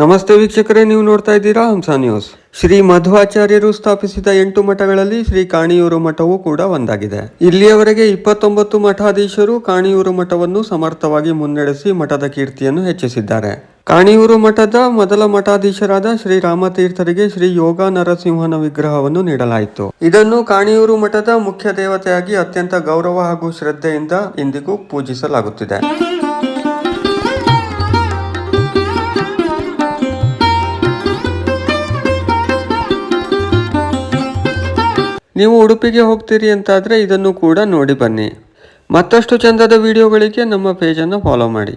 ನಮಸ್ತೆ ವೀಕ್ಷಕರೇ, ನೀವು ನೋಡ್ತಾ ಇದ್ದೀರಾ ಹಂಸ ನ್ಯೂಸ್. ಶ್ರೀ ಮಧ್ವಾಚಾರ್ಯರು ಸ್ಥಾಪಿಸಿದ 8 ಮಠಗಳಲ್ಲಿ ಶ್ರೀ ಕಾಣಿಯೂರು ಮಠವೂ ಕೂಡ ಒಂದಾಗಿದೆ. ಇಲ್ಲಿಯವರೆಗೆ 29 ಮಠಾಧೀಶರು ಕಾಣಿಯೂರು ಮಠವನ್ನು ಸಮರ್ಥವಾಗಿ ಮುನ್ನಡೆಸಿ ಮಠದ ಕೀರ್ತಿಯನ್ನು ಹೆಚ್ಚಿಸಿದ್ದಾರೆ. ಕಾಣಿಯೂರು ಮಠದ ಮೊದಲ ಮಠಾಧೀಶರಾದ ಶ್ರೀ ರಾಮತೀರ್ಥರಿಗೆ ಶ್ರೀ ಯೋಗ ನರಸಿಂಹನ ವಿಗ್ರಹವನ್ನು ನೀಡಲಾಯಿತು. ಇದನ್ನು ಕಾಣಿಯೂರು ಮಠದ ಮುಖ್ಯ ದೇವತೆಯಾಗಿ ಅತ್ಯಂತ ಗೌರವ ಹಾಗೂ ಶ್ರದ್ಧೆಯಿಂದ ಇಂದಿಗೂ ಪೂಜಿಸಲಾಗುತ್ತಿದೆ. ನೀವು ಉಡುಪಿಗೆ ಹೋಗ್ತೀರಿ ಅಂತಾದರೆ ಇದನ್ನು ಕೂಡ ನೋಡಿ ಬನ್ನಿ. ಮತ್ತಷ್ಟು ಚಂದದ ವಿಡಿಯೋಗಳಿಗೆ ನಮ್ಮ ಪೇಜನ್ನು ಫಾಲೋ ಮಾಡಿ.